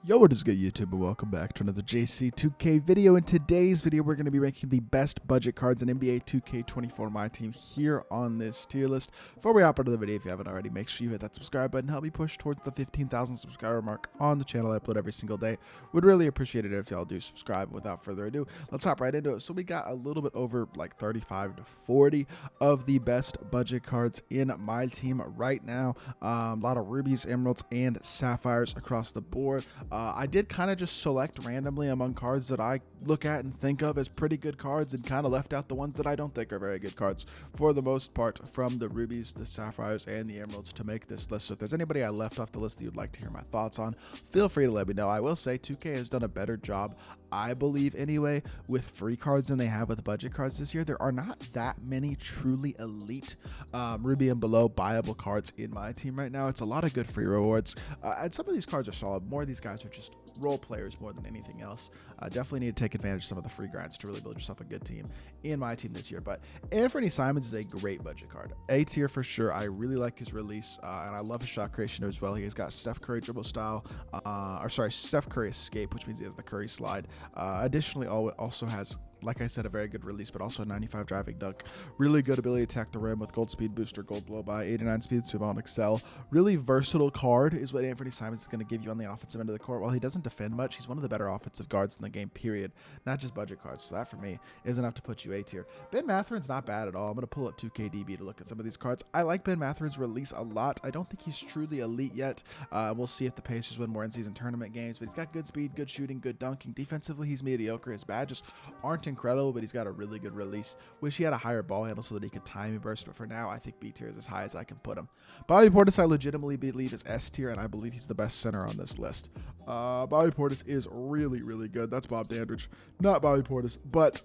Yo, what is good, YouTube, and welcome back to another JC2K video. In today's video, we're going to be ranking the best budget cards in NBA 2K24 MyTEAM here on this tier list. Before we hop into the video, if you haven't already, make sure you hit that subscribe button. Help me push towards the 15,000 subscriber mark on the channel. I upload every single day. Would really appreciate it if y'all do subscribe. Without further ado, let's hop right into it. So we got a little bit over like 35 to 40 of the best budget cards in MyTEAM right now. A lot of rubies, emeralds, and sapphires across the board. I did kind of just select randomly among cards that I look at and think of as pretty good cards, and kind of left out the ones that I don't think are very good cards for the most part, from the rubies, the sapphires, and the emeralds to make this list. So if there's anybody I left off the list that you'd like to hear my thoughts on, feel free to let me know. I will say 2K has done a better job, I believe anyway, with free cards than they have with budget cards this year. There are not that many truly elite ruby and below buyable cards in my team right now. It's a lot of good free rewards, and some of these cards are solid. More of these guys are just role players more than anything else. Definitely need to take advantage of some of the free grinds to really build yourself a good team in my team this year. But Anthony Simons is a great budget card. A tier for sure. I really like his release, and I love his shot creation as well. He has got Steph Curry dribble style, Steph Curry escape, which means he has the Curry slide. Additionally, also has, like I said, a very good release, but also a 95 driving dunk. Really good ability to attack the rim with gold speed booster, gold blow by, 89 speed, swim on excel. Really versatile card is what Anthony Simons is going to give you on the offensive end of the court. While he doesn't defend much, he's one of the better offensive guards in the game, period. Not just budget cards. So that for me is enough to put you A tier. Ben Matherin's not bad at all. I'm going to pull up 2KDB to look at some of these cards. I like Ben Matherin's release a lot. I don't think he's truly elite yet. We'll see if the Pacers win more in-season tournament games, but he's got good speed, good shooting, good dunking. Defensively, he's mediocre. His badges aren't incredible, but he's got a really good release. Wish he had a higher ball handle so that he could timing burst, but for now, I think B tier is as high as I can put him. Bobby Portis, I legitimately believe is S tier, and I believe he's the best center on this list. Bobby Portis is really, really good. That's Bob Dandridge, not Bobby Portis, but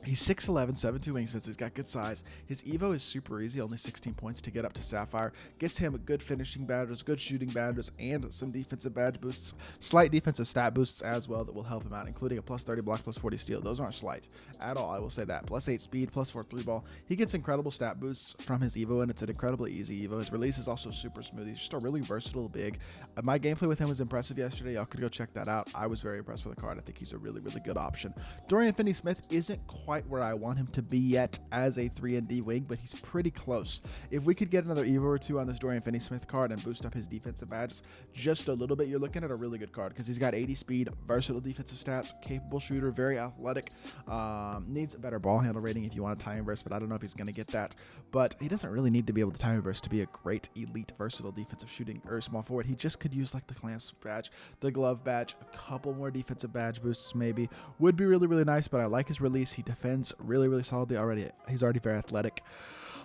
he's 6'11", 7'2" wingspan, so he's got good size. His Evo is super easy, only 16 points to get up to Sapphire. Gets him good finishing badges, good shooting badges, and some defensive badge boosts. Slight defensive stat boosts as well that will help him out, including a plus 30 block, plus 40 steal. Those aren't slight at all, I will say that. Plus 8 speed, plus 4 3 ball. He gets incredible stat boosts from his Evo, and it's an incredibly easy Evo. His release is also super smooth. He's just a really versatile big. My gameplay with him was impressive yesterday. Y'all could go check that out. I was very impressed with the card. I think he's a really, really good option. Dorian Finney-Smith isn't quite where I want him to be yet as a 3-and-D wing, but he's pretty close. If we could get another Evo or two on this Dorian Finney-Smith card and boost up his defensive badges just a little bit, you're looking at a really good card, because he's got 80 speed, versatile defensive stats, capable shooter, very athletic, needs a better ball handle rating if you want a time burst, but I don't know if he's going to get that. But he doesn't really need to be able to time burst to be a great elite versatile defensive shooting or small forward. He just could use like the clamps badge, the glove badge, a couple more defensive badge boosts maybe would be really, really nice. But I like his release. He defends really solidly already. He's already very athletic.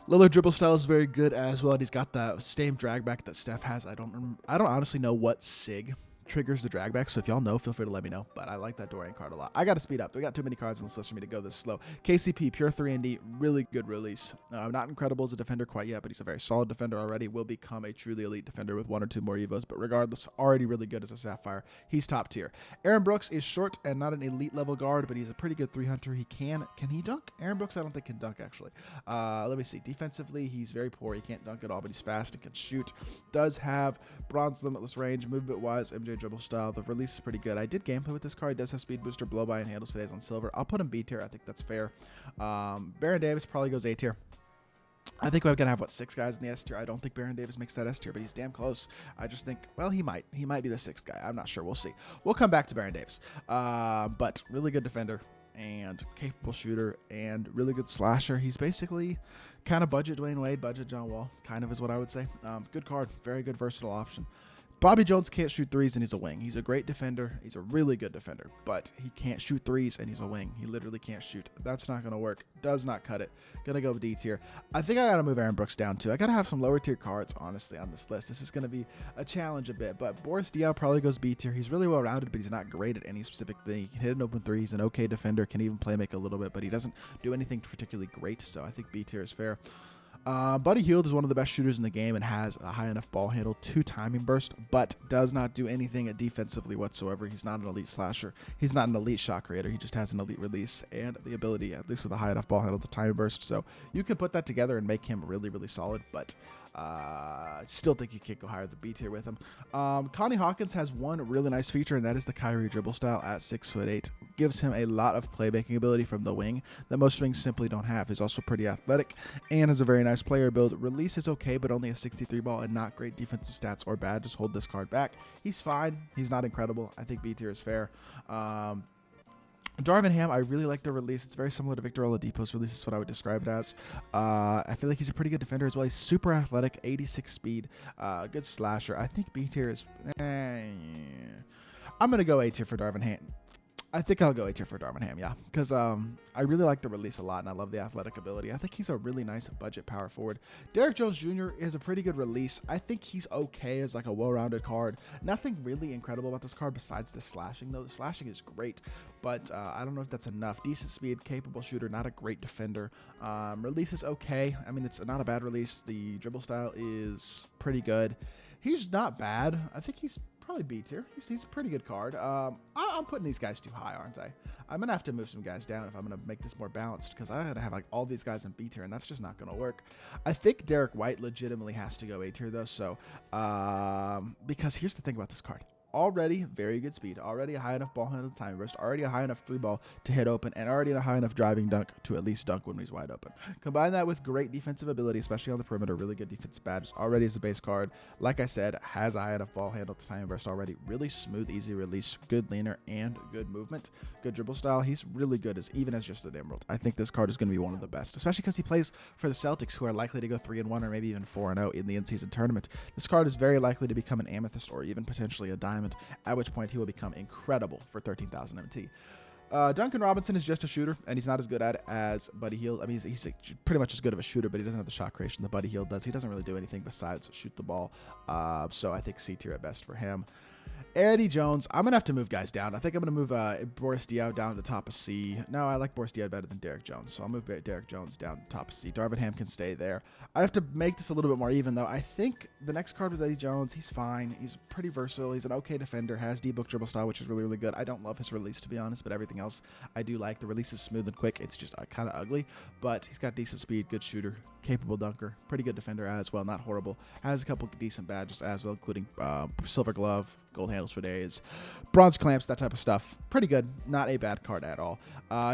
Lillard dribble style is very good as well, and he's got the same drag back that Steph has. I don't honestly know what SIG triggers the drag back, so if y'all know, feel free to let me know. But I like that Dorian card a lot. I got to speed up. We got too many cards on this list for me to go this slow. KCP, pure 3-and-D, really good release. Not incredible as a defender quite yet, but he's a very solid defender already. Will become a truly elite defender with 1 or 2 more Evos, but regardless, already really good as a Sapphire. He's top tier. Aaron Brooks is short and not an elite level guard, but he's a pretty good 3-hunter. He can he dunk? Aaron Brooks I don't think can dunk actually. Let me see. Defensively, he's very poor. He can't dunk at all, but he's fast and can shoot. Does have bronze limitless range, movement wise, MJ dribble style. The release is pretty good. I did gameplay with this card. He does have speed booster, blow by, and handles for days on silver. I'll put him B tier. I think that's fair. Baron Davis probably goes A tier. I think we're going to have, 6 guys in the S tier. I don't think Baron Davis makes that S tier, but he's damn close. I just think, well, he might. He might be the 6th guy. I'm not sure. We'll see. We'll come back to Baron Davis. But really good defender and capable shooter and really good slasher. He's basically kind of budget Dwayne Wade, budget John Wall, kind of is what I would say. Good card. Very good versatile option. Bobby Jones can't shoot threes, and he's a wing. He's a great defender. He's a really good defender, but he can't shoot threes, and he's a wing. He literally can't shoot. That's not going to work. Does not cut it. Going to go D tier. I think I got to move Aaron Brooks down, too. I got to have some lower tier cards, honestly, on this list. This is going to be a challenge a bit, but Boris Diaw probably goes B tier. He's really well-rounded, but he's not great at any specific thing. He can hit an open three. He's an okay defender, can even play make a little bit, but he doesn't do anything particularly great, so I think B tier is fair. Buddy Hield is one of the best shooters in the game and has a high enough ball handle to timing burst, but does not do anything defensively whatsoever. He's not an elite slasher. He's not an elite shot creator. He just has an elite release and the ability, at least with a high enough ball handle, to timing burst. So you can put that together and make him really, really solid, but I still think you can't go higher than B tier with him. Connie Hawkins has one really nice feature, and that is the Kyrie dribble style at 6'8". Gives him a lot of playmaking ability from the wing that most wings simply don't have. He's also pretty athletic and has a very nice player build. Release is okay, but only a 63 ball and not great defensive stats or bad. Just hold this card back. He's fine. He's not incredible. I think B tier is fair. Darvin Ham, I really like the release. It's very similar to Victor Oladipo's release. Is what I would describe it as. I feel like he's a pretty good defender as well. He's super athletic, 86 speed, good slasher. I think B tier is... I'm going to go A tier for Darvin Ham. I think I'll go A tier for Darvin Ham, yeah, because I really like the release a lot, and I love the athletic ability. I think he's a really nice budget power forward. Derrick Jones Jr. is a pretty good release. I think he's okay as like a well-rounded card. Nothing really incredible about this card besides the slashing, though. The slashing is great, but I don't know if that's enough. Decent speed, capable shooter, not a great defender. Release is okay. I mean, it's not a bad release. The dribble style is pretty good. He's not bad. I think he's probably B tier. He's a pretty good card. I'm putting these guys too high, aren't I? I'm going to have to move some guys down if I'm going to make this more balanced, because I got to have like all these guys in B tier, and that's just not going to work. I think Derek White legitimately has to go A tier, though, so because here's the thing about this card. Already very good speed, already a high enough ball handle to time burst, already a high enough 3-ball to hit open, and already a high enough driving dunk to at least dunk when he's wide open. Combine that with great defensive ability, especially on the perimeter, really good defensive badges, already as a base card. Like I said, has a high enough ball handle to time burst already, really smooth, easy release, good leaner, and good movement, good dribble style. He's really good even as just an emerald. I think this card is going to be one of the best, especially because he plays for the Celtics, who are likely to go 3-1 or maybe even 4-0 in the in-season tournament. This card is very likely to become an amethyst or even potentially a diamond, at which point he will become incredible for 13,000 MT. Duncan Robinson is just a shooter, and he's not as good at it as Buddy Hield. I mean, he's pretty much as good of a shooter, but he doesn't have the shot creation that Buddy Hield does. He doesn't really do anything besides shoot the ball. So I think C tier at best for him. Eddie Jones, I'm going to have to move guys down. I think I'm going to move Boris Diaw down to the top of C. No, I like Boris Diaw better than Derrick Jones, so I'll move Derrick Jones down to the top of C. Darvin Ham can stay there. I have to make this a little bit more even, though. I think the next card was Eddie Jones. He's fine. He's pretty versatile. He's an okay defender, has D-book dribble style, which is really, really good. I don't love his release, to be honest, but everything else I do like. The release is smooth and quick. It's just kind of ugly, but he's got decent speed, good shooter, capable dunker, pretty good defender as well, not horrible. Has a couple decent badges as well, including silver glove, gold handles for days, bronze clamps, that type of stuff. Pretty good, not a bad card at all.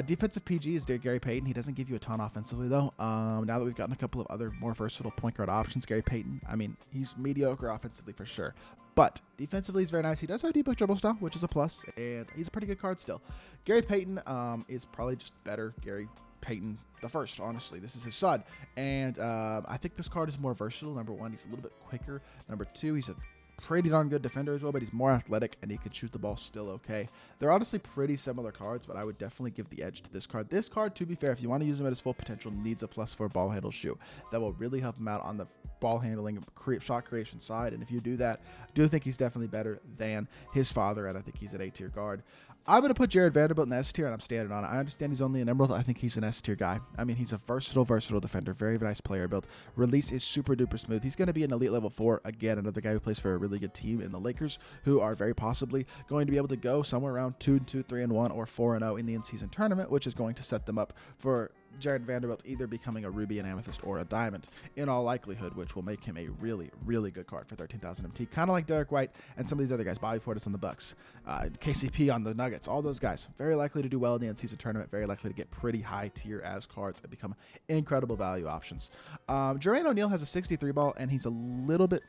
Defensive PG is Gary Payton. He doesn't give you a ton offensively, though. Now that we've gotten a couple of other more versatile point guard options, Gary Payton, I mean, he's mediocre offensively for sure, but defensively he's very nice. He does have D-book dribble style, which is a plus, and he's a pretty good card still. Gary Payton is probably just better Gary Payton the first, honestly. This is his son, and I think this card is more versatile. Number one, he's a little bit quicker. Number two, he's a pretty darn good defender as well, but he's more athletic and he can shoot the ball still okay. They're honestly pretty similar cards, but I would definitely give the edge to this card. This card, to be fair, if you want to use him at his full potential, needs a +4 ball handle shoe. That will really help him out on the ball handling, shot creation side, and if you do that, I do think he's definitely better than his father, and I think he's an A tier guard. I'm going to put Jared Vanderbilt in S tier, and I'm standing on it. I understand he's only an emerald. I think he's an S tier guy. I mean, he's a versatile defender. Very nice player build. Release is super duper smooth. He's going to be an elite level 4. Again, another guy who plays for a really good team in the Lakers, who are very possibly going to be able to go somewhere around 2-2, 3-1, or 4-0 in the in-season tournament, which is going to set them up for Jared Vanderbilt either becoming a ruby, an amethyst, or a diamond in all likelihood, which will make him a really, really good card for 13,000 MT. Kind of like Derek White and some of these other guys. Bobby Portis on the Bucks, KCP on the Nuggets, all those guys. Very likely to do well in the in-season tournament, very likely to get pretty high tier as cards and become incredible value options. Jermaine O'Neal has a 63 ball, and he's a little bit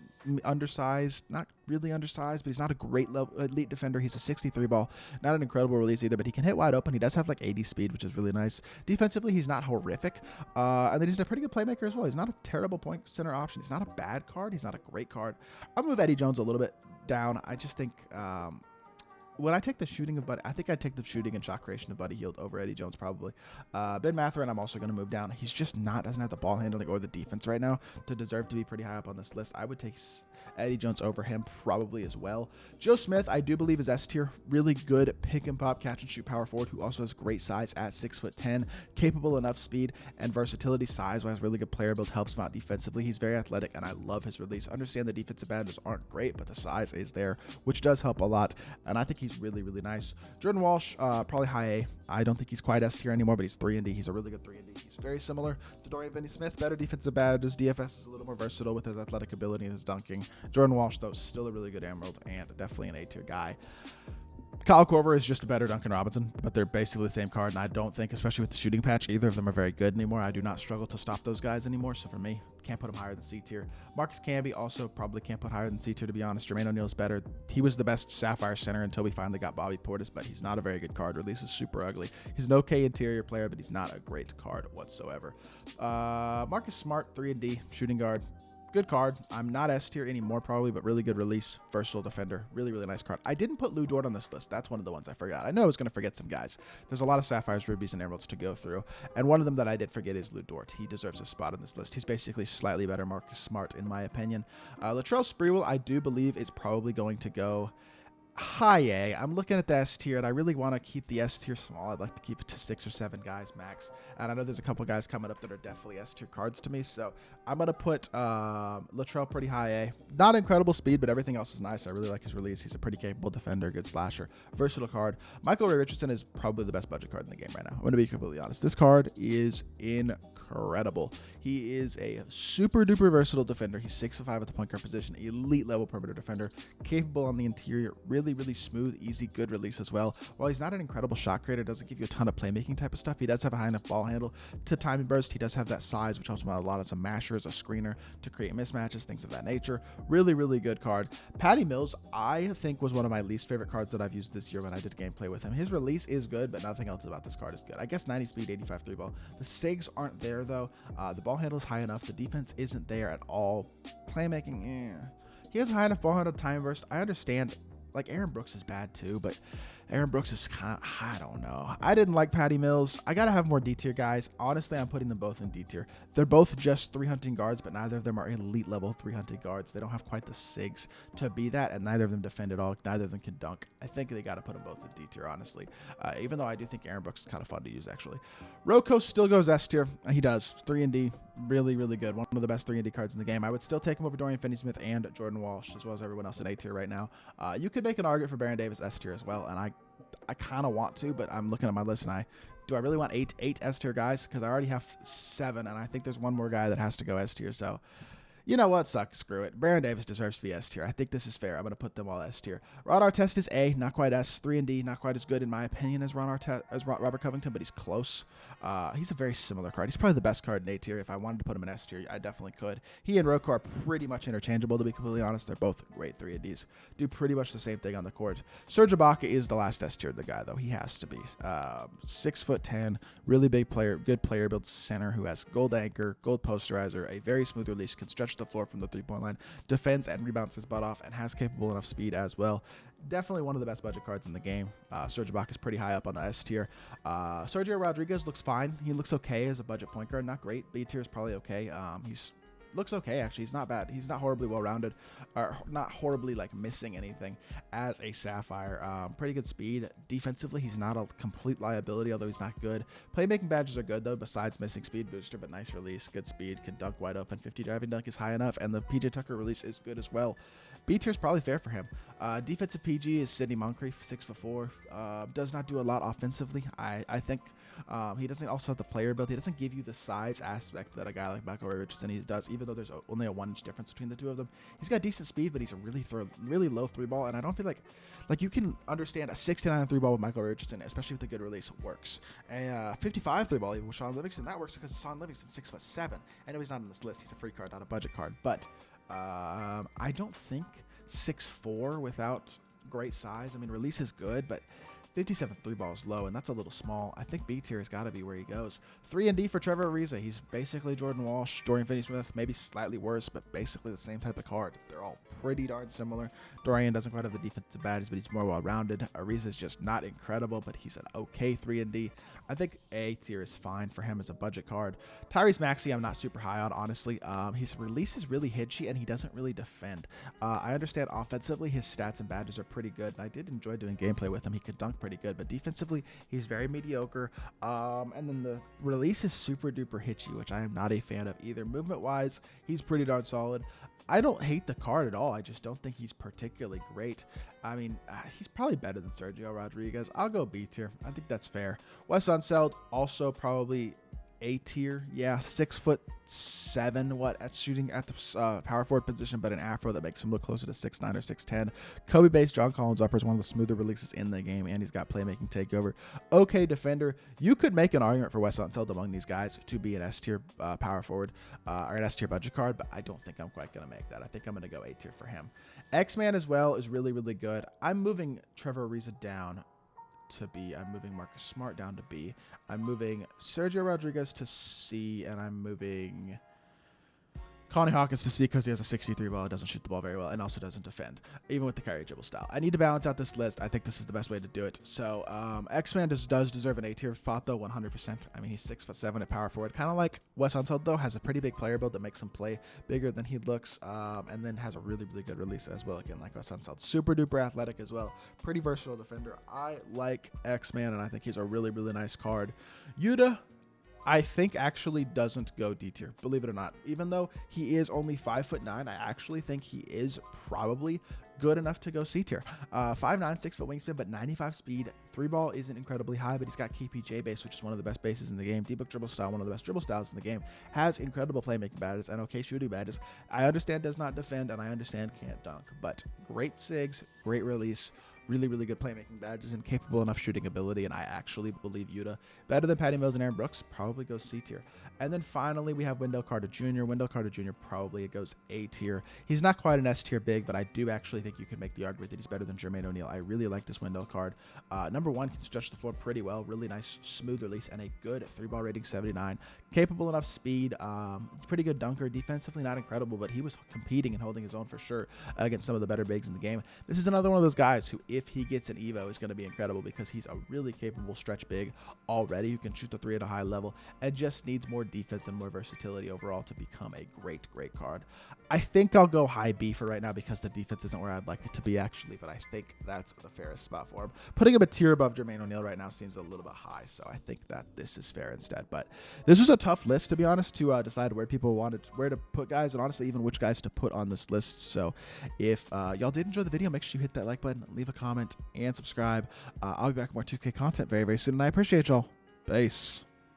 undersized, not really undersized, but he's not a great elite defender. He's a 63 ball, not an incredible release either, but he can hit wide open. He does have like 80 speed, which is really nice. Defensively, he's not horrific, and then he's a pretty good playmaker as well. He's not a terrible point center option. He's not a bad card. He's not a great card. I'll move Eddie Jones a little bit down. I just think would I take the shooting of Buddy? I think I'd take the shooting and shot creation of Buddy Hield over Eddie Jones probably. Ben Mathurin, I'm also going to move down. He's just doesn't have the ball handling or the defense right now to deserve to be pretty high up on this list. I would take Eddie Jones over him probably as well. Joe Smith, I do believe is S tier. Really good pick and pop, catch and shoot power forward who also has great size at 6'10", capable enough speed and versatility. Size-wise, really good player build, helps him out defensively. He's very athletic, and I love his release. Understand the defensive badges aren't great, but the size is there, which does help a lot, and I think he's really, really nice. Jordan Walsh, probably high A. I don't think he's quite S tier anymore, but he's 3-and-D. He's a really good 3-and-D. He's very similar to Dorian Finney-Smith, better defensive bad. His DFS is a little more versatile with his athletic ability and his dunking. Jordan Walsh, though, still a really good Emerald and definitely an A-tier guy. Kyle Korver is just a better Duncan Robinson, but they're basically the same card, and I don't think, especially with the shooting patch, either of them are very good anymore. I do not struggle to stop those guys anymore, so for me, can't put him higher than C tier. Marcus Camby also probably can't put higher than C tier, to be honest. Jermaine O'Neal is better. He was the best Sapphire center until we finally got Bobby Portis, but he's not a very good card. Release is super ugly. He's an okay interior player, but he's not a great card whatsoever. Marcus Smart, 3-and-D, shooting guard. Good card. I'm not S tier anymore probably, but really good release. Versatile defender. Really, really nice card. I didn't put Lou Dort on this list. That's one of the ones I forgot. I know I was going to forget some guys. There's a lot of Sapphires, Rubies, and Emeralds to go through, and one of them that I did forget is Lou Dort. He deserves a spot on this list. He's basically slightly better Marcus Smart in my opinion. Latrell Sprewell, I do believe, is probably going to go high A. I'm looking at the S tier, and I really want to keep the S tier small. I'd like to keep it to 6 or 7 guys max. And I know there's a couple guys coming up that are definitely S tier cards to me. So I'm going to put Latrell pretty high A. Not incredible speed, but everything else is nice. I really like his release. He's a pretty capable defender, good slasher, versatile card. Michael Ray Richardson is probably the best budget card in the game right now. I'm going to be completely honest. This card is incredible. He is a super duper versatile defender. He's 6'5" at the point guard position, elite level perimeter defender, capable on the interior, really smooth, easy, good release as well. While he's not an incredible shot creator, doesn't give you a ton of playmaking type of stuff, he does have a high enough ball handle to time and burst. He does have that size, which helps him out a lot as a masher, as a screener, to create mismatches, things of that nature. Really, really good card. Patty Mills, I think, was one of my least favorite cards that I've used this year when I did gameplay with him. His release is good, but nothing else about this card is good. I guess 90 speed, 85 3 ball. The SIGs aren't there, though. The ball handle is high enough. The defense isn't there at all. Playmaking, He has a high enough ball handle, time burst. I understand. Like, Aaron Brooks is bad too, but Aaron Brooks is kind of, I don't know. I didn't like Patty Mills. I got to have more D tier guys. Honestly, I'm putting them both in D tier. They're both just 3-hunting guards, but neither of them are elite level 3-hunting guards. They don't have quite the SIGs to be that, and neither of them defend at all. Neither of them can dunk. I think they got to put them both in D tier, honestly. Even though I do think Aaron Brooks is kind of fun to use, actually. Rocco still goes S tier. He does. 3-and-D. Really, really good. One of the best 3-and-D cards in the game. I would still take him over Dorian Finney-Smith and Jordan Walsh, as well as everyone else in A tier right now. You could make an argument for Baron Davis S tier as well, and I kind of want to, but I'm looking at my list, and do I really want eight S tier guys? Because I already have 7, and I think there's one more guy that has to go S tier. So, you know what? Screw it. Baron Davis deserves to be S tier. I think this is fair. I'm going to put them all S tier. Ron Artest is A, not quite S. 3-and-D, not quite as good in my opinion as Robert Covington, but he's close. He's a very similar card. He's probably the best card in A tier. If I wanted to put him in S tier, I definitely could. He and Rocco are pretty much interchangeable, to be completely honest. They're both great 3-and-Ds. Do pretty much the same thing on the court. Serge Ibaka is the last S tier, the guy, though. He has to be. 6'10", really big player, good player, built center who has gold anchor, gold posterizer, a very smooth release, can stretch the floor from the 3-point line, defends and rebounds his butt off, and has capable enough speed as well. Definitely one of the best budget cards in the game. Serge Ibaka is pretty high up on the S tier. Sergio Rodriguez looks fine. He looks okay as a budget point guard. Not great. B tier is probably okay. Looks okay, actually. He's not bad. He's not horribly well-rounded, or not horribly, like, missing anything as a Sapphire. Pretty good speed. Defensively, he's not a complete liability, although he's not good. Playmaking badges are good, though, besides missing speed booster, but nice release, good speed, can dunk wide open. 50 driving dunk is high enough, and the PJ Tucker release is good as well. B tier is probably fair for him. Defensive PG is Sidney Moncrief, 6'4". Does not do a lot offensively. I think he doesn't also have the player ability. He doesn't give you the size aspect that a guy like Michael Ray Richardson does, even though there's only a 1-inch difference between the two of them. He's got decent speed, but he's a really low 3-ball, and I don't feel like you can understand a 69 3-ball with Michael Ray Richardson, especially with a good release, works. A 55 3-ball even with Sean Livingston, that works because Sean Livingston's 6'7". I know he's not on this list. He's a free card, not a budget card, but I don't think 6'4" without great size. I mean, release is good, but 57 3 balls low, and that's a little small. I think B tier has got to be where he goes. 3 and D for Trevor Ariza. He's basically Jordan Walsh, Dorian Finney-Smith, maybe slightly worse, but basically the same type of card. They're all pretty darn similar. Dorian doesn't quite have the defensive badges, but he's more well-rounded. Ariza is just not incredible, but he's an okay 3 and D. I think A tier is fine for him as a budget card. Tyrese Maxey, I'm not super high on, honestly. His release is really hitchy, and he doesn't really defend. I understand offensively his stats and badges are pretty good, and I did enjoy doing gameplay with him. He could dunk pretty good, but defensively he's very mediocre. And then the release is super duper hitchy, which I am not a fan of either. Movement wise, he's pretty darn solid. I don't hate the card at all. I just don't think he's particularly great. I mean, he's probably better than Sergio Rodriguez. I'll go B tier. I think that's fair. Wes Unseld, also probably A tier. Yeah, 6'7", at shooting at the power forward position, but an afro that makes him look closer to 6'9" or 6'10". Kobe based John Collins upper is one of the smoother releases in the game, and he's got playmaking takeover. Okay defender. You could make an argument for Wes Unseld among these guys to be an S tier power forward or an S tier budget card, but I don't think I'm quite going to make that. I think I'm going to go A tier for him. X-Man as well is really, really good. I'm moving Trevor Ariza down to B. I'm moving Marcus Smart down to B. I'm moving Sergio Rodriguez to C, and I'm moving Connie Hawkins to C because he has a 63 ball, doesn't shoot the ball very well, and also doesn't defend, even with the Kyrie dribble style. I need to balance out this list. I think this is the best way to do it. So X-Man does deserve an A tier spot, though, 100%. I mean, he's 6'7" at power forward. Kind of like Wes Unseld, though, has a pretty big player build that makes him play bigger than he looks, and then has a really, really good release as well, again, like Wes Unseld. Super duper athletic as well. Pretty versatile defender. I like X-Man, and I think he's a really, really nice card. Yuta, I think actually doesn't go D tier, believe it or not. Even though he is only 5'9", I actually think he is probably good enough to go C tier. 5'9", 6 foot wingspan, but 95 speed. 3 ball isn't incredibly high, but he's got KPJ base, which is one of the best bases in the game. D-book dribble style, one of the best dribble styles in the game. Has incredible playmaking badges and okay shooting badges. I understand does not defend, and I understand can't dunk, but great SIGs, great release. Really, really good playmaking badges and capable enough shooting ability, and I actually believe Yuta, better than Patty Mills and Aaron Brooks, probably goes C tier. And then finally, we have Wendell Carter Jr. Wendell Carter Jr. probably goes A tier. He's not quite an S tier big, but I do actually think you could make the argument that he's better than Jermaine O'Neal. I really like this Wendell card. Number one, can stretch the floor pretty well. Really nice, smooth release, and a good 3-ball rating, 79. Capable enough speed. Pretty good dunker. Defensively, not incredible, but he was competing and holding his own for sure against some of the better bigs in the game. This is another one of those guys who, if he gets an Evo, is going to be incredible because he's a really capable stretch big already who can shoot the 3 at a high level and just needs more defense and more versatility overall to become a great, great card. I think I'll go high B for right now because the defense isn't where I'd like it to be actually, but I think that's the fairest spot for him. Putting him a tier above Jermaine O'Neal right now seems a little bit high, so I think that this is fair instead. But this was a tough list, to be honest, to decide where people wanted, where to put guys, and honestly even which guys to put on this list. So if y'all did enjoy the video, make sure you hit that like button, leave a comment, and subscribe. I'll be back with more 2K content very, very soon, and I appreciate y'all. Peace.